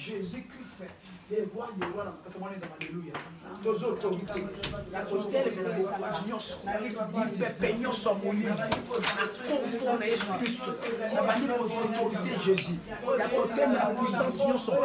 Jésus-Christ, les voix de loi, alléluia. Tous autorités, la autorité de la Jésus, la puissance de son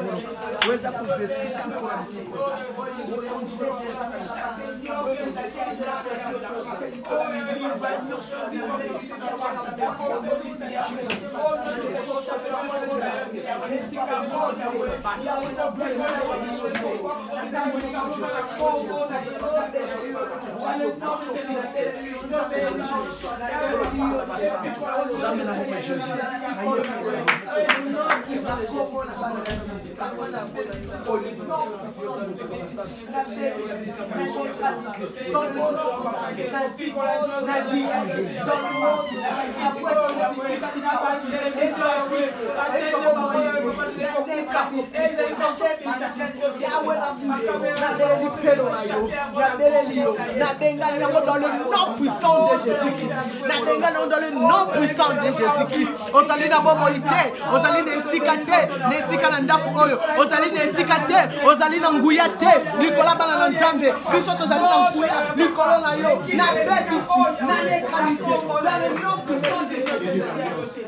dans le nom puissant de Jésus-Christ. Dans le nom puissant de Jésus-Christ. Ozali na bomo ite, ozali na esikate, na esika na ndaku oyo, ozali na esikate, ozali na nguya te, likola bana na nzambe, Kristo ozali na nguya, likola na yo, na sebisi, na nekalisi, dans le nom puissant de Jésus-Christ.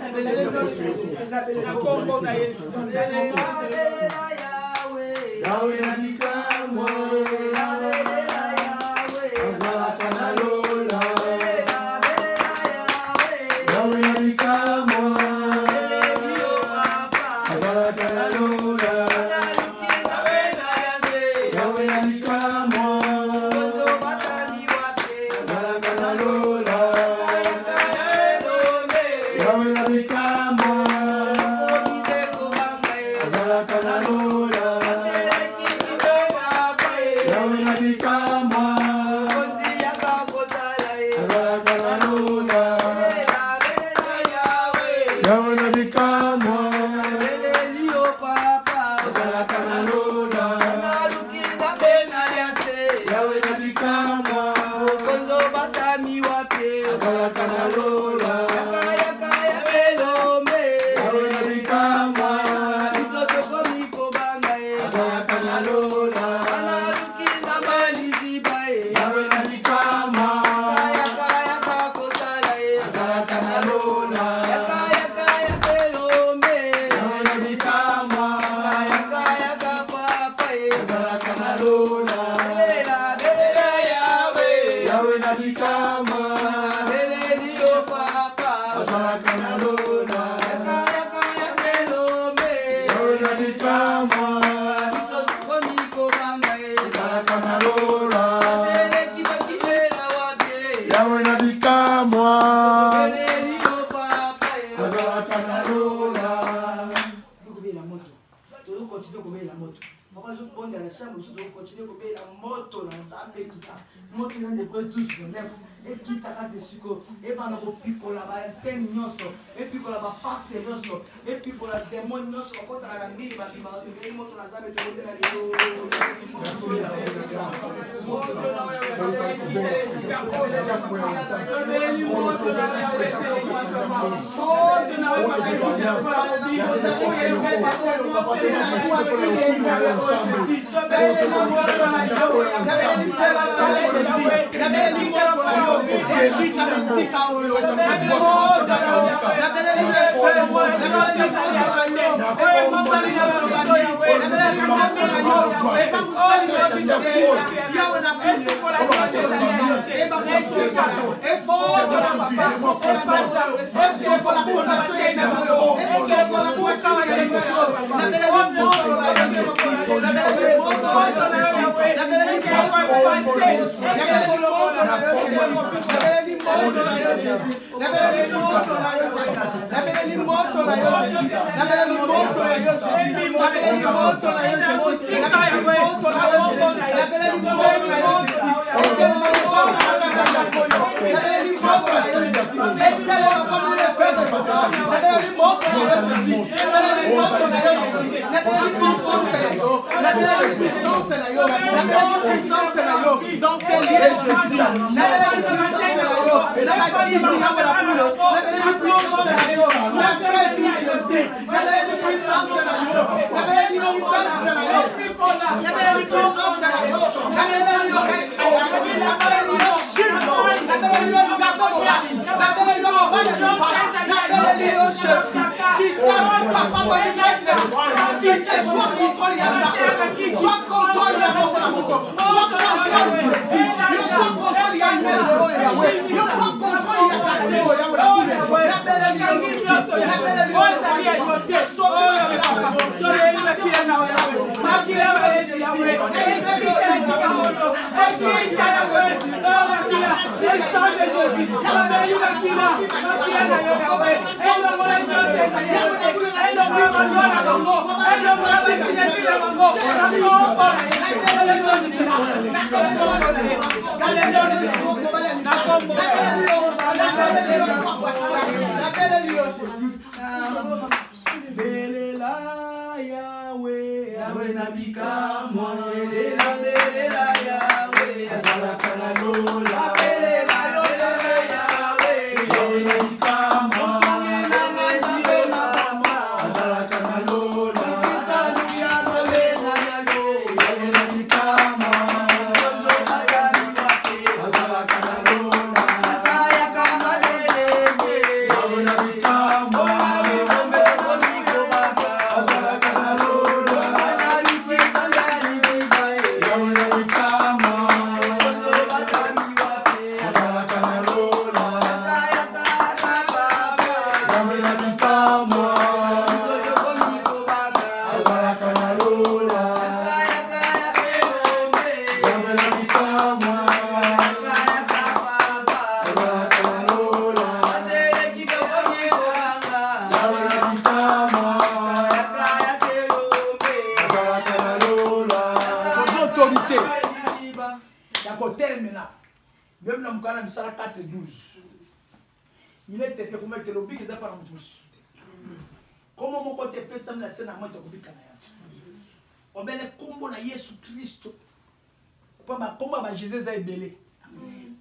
Yawe na bikamwa azalaka na lola kobela moto tozo continue kobela moto moko azobonda na chambre mosusu tozo continue kobela moto na nzambe ekita moto eza de près 12 ekitaka de siko ebana kopikola baantene nyonso epikola baparte nyonso epikola demo nyonso bakotalaka mbili babimaka tobeli moto na nzambe tobondela lelo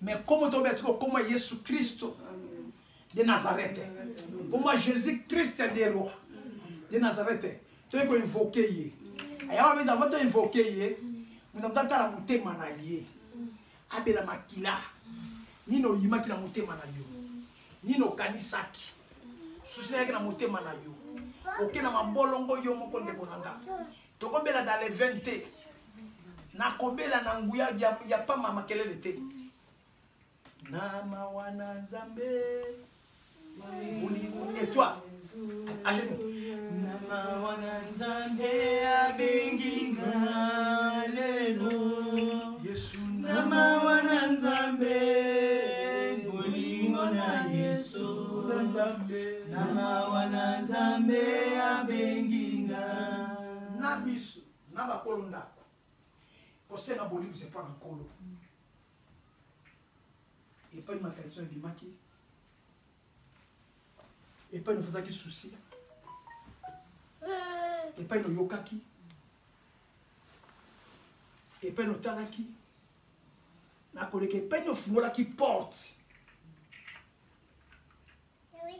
Mais comment tu veux comment Jésus-Christ de Nazareth, comment Jésus-Christ de roi de Nazareth, tu veux invoquer. Alors mais avant de invoquer, nous avons la montée manaye. Abela makila. Nino yimaki la montée manayo. Nino kanisaki. Susina na montée manayo. Ok na mabolongo yo moko ndekonanga. Tokobela dans les 20. Nakobela na nguya ya pa mama kelele te. Nama wana nzambe. Et toi, à genoux. Nama wana nzambe abengi ngalelo. Yesu nama wana nzambe Yesu nama wana nzambe abenginga na biso na bakolo ndako kosenga bolimo c'est pas nkolo epai makanisi ebimaki epai nofutaki susi epai noyokaki epai notalaki nakoleka epai nofungolaki porte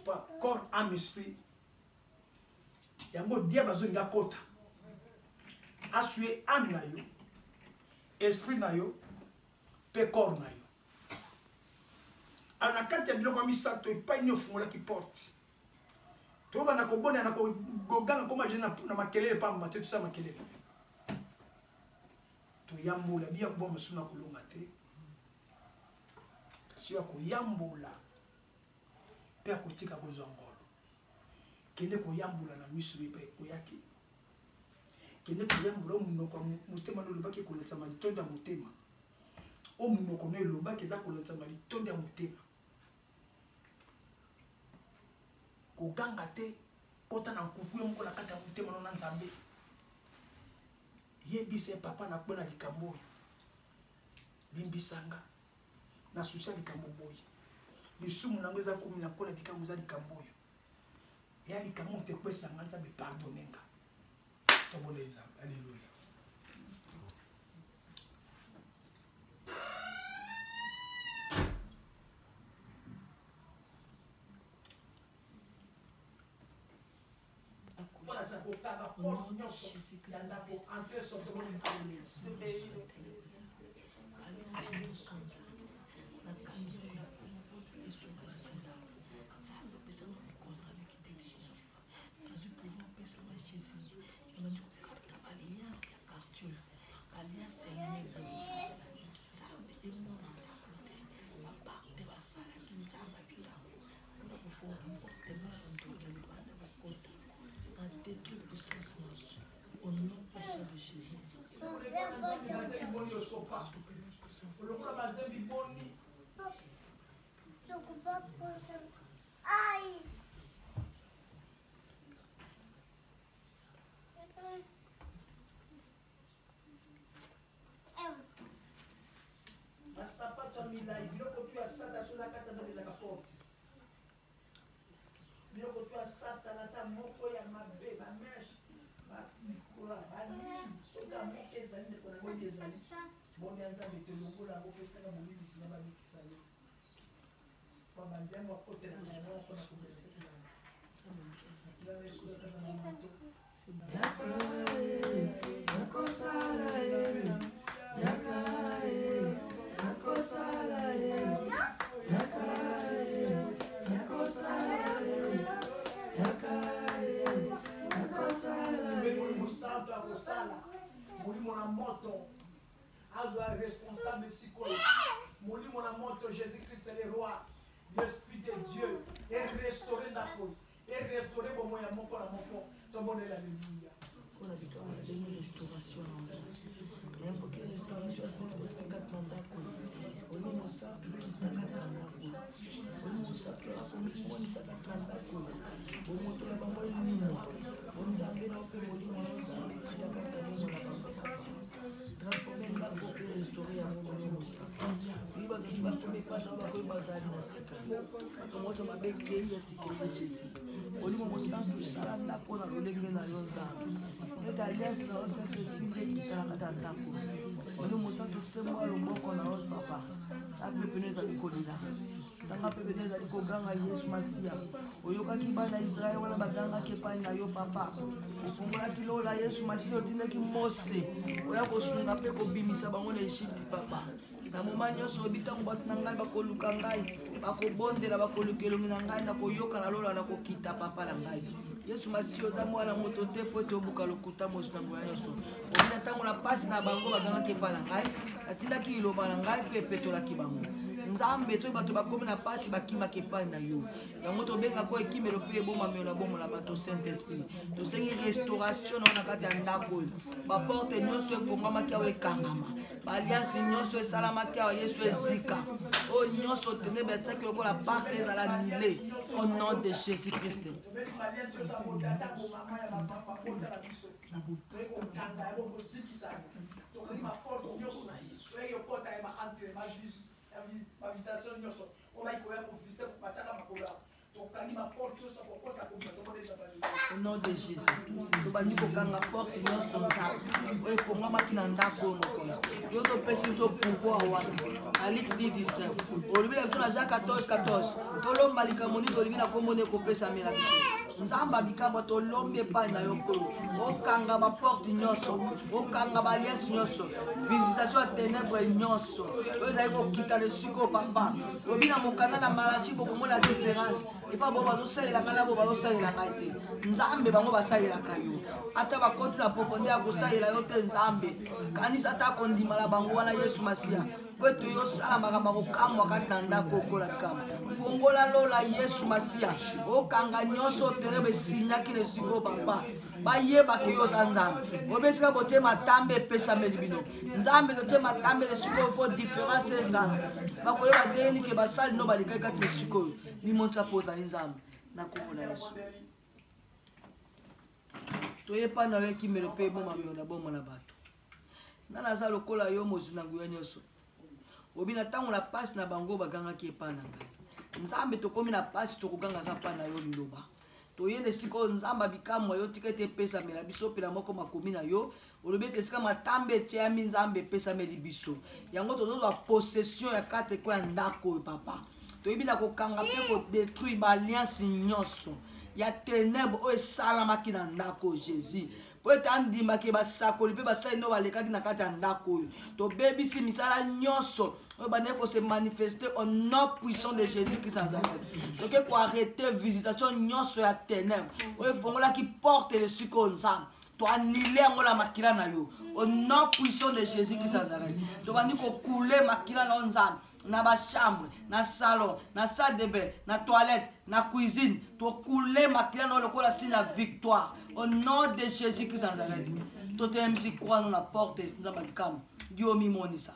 par corps âme esprit yango diable azolinga kota asue âme na yo esprit na yo mpe corps na yo na kati ya biloko ya misato epai nini ofungolaki porte tobanda kobonela na koganga koma je na makelele pamba te tosala makelele toyambola biya koboma suna kolonga te kasi ya koyambola mpe akotika kozwa ngolo kende koyambola na miso mpe ekoyaki kende koyambola omunoko motema nolobaki ekoletsama litondo ya motema omunoko no elobaki eza koletsama litondo ya motema koganga te kota na nkuku yo moko na kati ya motema no na nzambe yebisa papa na kpona likambo oyo limbisanga na susi ya likambo boye lisumu nango eza komi na kola bikambo eza likambo oyo eya likambo te kwesanga nzambe pardonenga tobona nzambe alleluya voilà ça pour la porte nyonso ya ndako entrer sortir sapato milai biloko tu ya sata soza kata ndo bezaka porte biloko tu ya sata na ta moko ya mabe ba mesh ba mikura ba ni soka moko ezali ndeko na ngodi ezali bonde nzambe te longola ngo pesaka molibisi na babikisani kwa banzembo akotela na yango kona kubesa kila lesu da na moto molimo na moto azwa responsable sikoyo molimo na moto Jésus-Christ est le roi l'esprit de Dieu est restauré ndako est restauré bomo ya moko na moko tobonela alléluia kuna victoire na deni restauration n'importe quelle restauration c'est des spectacles ndako oli mosa kitaka ndako oli mosa kwa komisioni sakata ndako bomo to ya bango nino bonzambe na pe molimo sikale kitaka ndako transformer ndako pe restaurer ya mungu mosa biba kitu bakome pana bakoi bazali na sika to moto mabeke ya sika ya Jésus olimo mosantu sala ndako na lolenge na yonza eta alias na osa esprit kitaka ndako olimo mosantu semwa loboko na os papa ape peneza likolila tanga pe peneza likoganga Yesu Masia oyokaki bana Israel wana baganga ke pa na yo papa ufungola kilo la Yesu Masia otindaki Mose oya kosunga pe kobimisa bango na Egypte papa na moma nyonso obitango bato na ngai bakoluka ngai bakobondela bakolukelongi na ngai na koyoka na lola na kokita papa na ngai Yesu Masia oza mwana moto te po ete obuka lokuta mosi na ngoya nyonso obina ntango na pasi na bango bagangaki epa na ngai atindaki iloba na ngai mpe epetolaki bango nzambe to bato bakomi na pasi bakimaka epai na yo yango tobengaka ekimelo mpe ebomamelo na bomola bato saint esprit tosengi restauration na kati ya ndako oyo baporte nyonso efungwamaki awa ekangama baliansi nyonso esalamaki awa yesu ezika oyo nyonso tenebre etaki lokola parte ezala nile au nom de jésus christ. Au nom de Jésus, tobandi kokanga porte nyonso nzambe oyo efungwamaki na ndako oyo mokonzi yo topesi biso pouvoir wana na litre 19 olobi na biso na Jean 14 tolomba likambo nini tolingi na kombo nde kopesamela biso nzambe abikambo tolombi epai na yo nkolo okanga baporte nyonso okanga baliansi nyonso visitation ya ténèbre nyonso oyo ezali kokita lesiko papa obi na mokanda na malachi bokomona différence epa bo bazosalelanga na bo bazosalelanga te nzambe bango basalelaka yo ata bakoti na profondeur ya kosalela yo te nzambe kanisa ata kondima na bango wana yesu masiya po ete yosala makambo kokamwa kati na ndako okola kama fongola lola yesu masiya okanga nyonso terebe esinyaki lesiko papa bayebaka yo oza nzambe obesika botie matambe epesameli bino nzambe totie matambe lesiko oyo fo différence ezanga bakoyeba deni ke basali no balekaki kati lesiko oyo limonisa mpo ozali nzambe na kombo na yesu toyepa na yo ekimelo mpe ebomamelo na bomona bato nga naza lokola yo mozwi na nguya nyonso obi na ntango na pasi na bango bagangaki epa na ngai nzambe tokomi na pasi tokogangaka mpa na yo liloba toyende esika oyo nzambe abikamwa yo tika ete epesamela biso mpe na moko makomi na yo olobi ete esika matambe etiami nzambe epesameli biso yango tozozwa possession ya kate ko ya ndako oyo papa toyebi na kokanga mpe kodétruire baalliance nyonso ya ténèbre oyo esalamaki na ndako jésus po ete andimaki basakoli mpe basali no balekaki na kati ya ndako oyo tobebisi misala nyonso oyo bandeki kose manifeste au nom puissant de jésus christ nazareth toke koarrete visitation nyonso ya ténèbre oyo efongolaki porte lesika oyo nzambe toanile yango na makila na yo au nom puissant de jésus christ nazareth tobandi kokule makila na yo nzambe na bachambre, na salon, na salle de bain, na toilette, na cuisine, tokule makila na lokola signe la victoire au nom de Jésus Christ Nazareth. Totem si croix na porte nzamba kam. Dio mi monisa.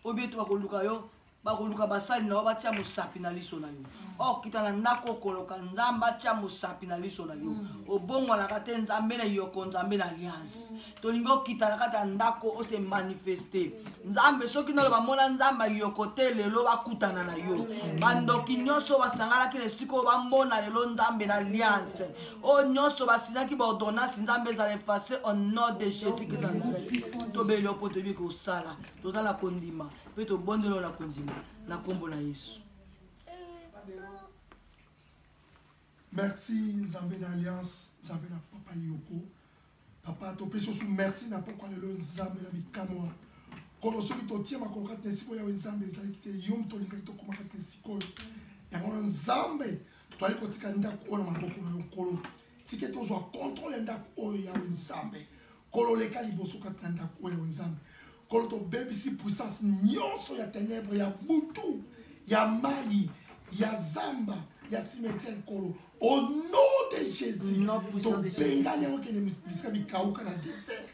Obi to bakoluka yo, bakoluka basali na bacha musapi na liso na yo. O kitana ndako koloka nzamba cha musapi na liso na yo. Obongo na kate nzambe na yoko nzambe na alliance. Tolingo kitana kata ndako o se manifester. Nzambe soki na bamona nzamba yoko te lelo bakutana na yo. Bandoki nyonso basangala ki lesiko bamona lelo nzambe na alliance. O nyonso basinaki ba ordonnance nzambe za effacer au nom de Jésus Christ Nazareth. To belo poto bi ko sala. To zala kondima. Pe to bondelo na kondima na kombo na Yesu. Merci Nzambe na alliance, Nzambe na papa yoko. Papa to peso sous merci na pokwa lelo Nzambe na bikamwa. Kono soki to tia makoka tesiko ya Nzambe ezali kite yom to linga to komaka tesiko. Ya ngona Nzambe to ali kotika ndako ona maboko na yokolo. Tike to zo contrôle ndako oyo ya Nzambe. Kolo leka liboso kat ndako oyo ya Nzambe. Kolo to bebisi puissance nyonso ya ténèbre ya butu, ya mali, ya zamba, ya cimetière kolo. Au nom de Jésus, to benga leo ke bisika bikauka na désert.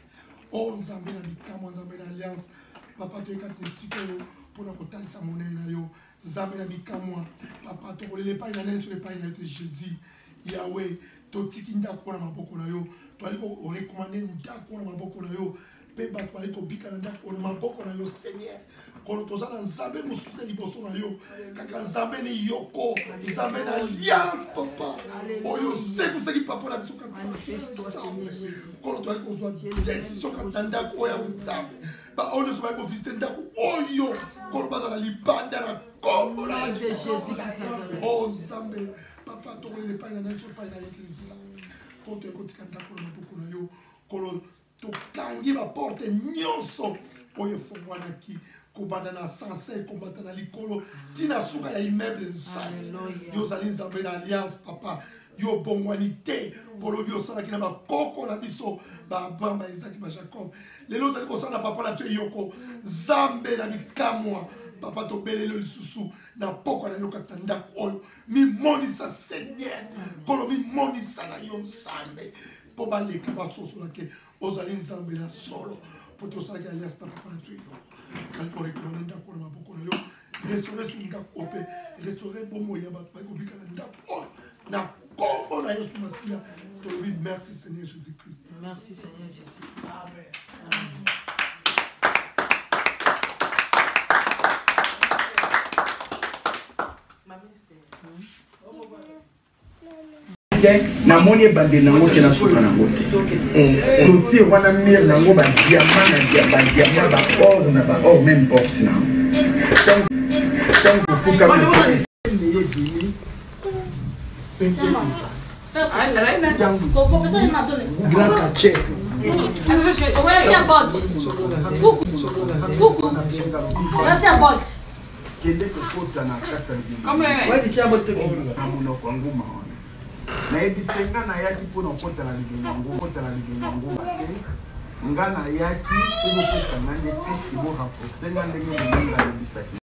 Oh Nzambe na bikamo, Nzambe na alliance. Papa to ekat nesikolo pona kotalisa monene na yo. Nzambe na bikamo, papa to kolele pa ina nene sur le pa ina Jésus. Yahweh, to tiki ndako na maboko na yo. To ali ko recommander ndako na maboko na yo. Pe bato ali ko bika na ndako na maboko na yo Seigneur. Kono tozana Nzambe musute liboso na yo. Kaka Nzambe ni yoko, Nzambe na alliance papa. Oyo seku seki papa na biso kaka. Kono to ali ko zwa décision kaka ndako oya Nzambe. Ba ono so ba ko visiter ndako oyo. Kono bazana libanda na kombo na Jésus. Oh Nzambe, papa to le pa na nso pa na l'église. Kono to ko tika ndako na maboko na yo. Kono to kangi ba porte nyonso oyo fongwanaki. Kobanda na sanse, kobanda na likolo, tina suka ya immeuble nzambe. Yo zali Nzambe na alliance papa. Yo bongwanite, polo bio sana kina ba koko na biso, ba Abraham, ba Isaac, ba Jacob. Lelo zali ko sana papa na tue yoko, Nzambe na bikamwa. papa tobelele lisusu na poko na lokata ndako oyo mimonisa Seigneur kolo mimonisa na yo nzambe po baleka basosola ke ozali nzambe na solo po tosalaki alias na papa na tu yo alikorekoma na ndako na maboko na yo restauré sur ndako pe restauré bomo ya bato bakobika na ndako oyo na kombo na Yesu Masiya tolobi merci Seigneur Jésus-Christ. Merci Seigneur Jésus. Amen. namoni ebande nango te nasuka nango te totie wana mire nango badiama baor na baor même porte nango ntango kofuka grand cache kende kokota na kati ya monoko ya nguma wana nayebisenga nayaki mpona okotala libenga nguma te nga nayaki ekopesa nga nde pesi boraforce nga ndenge moninga alobisaki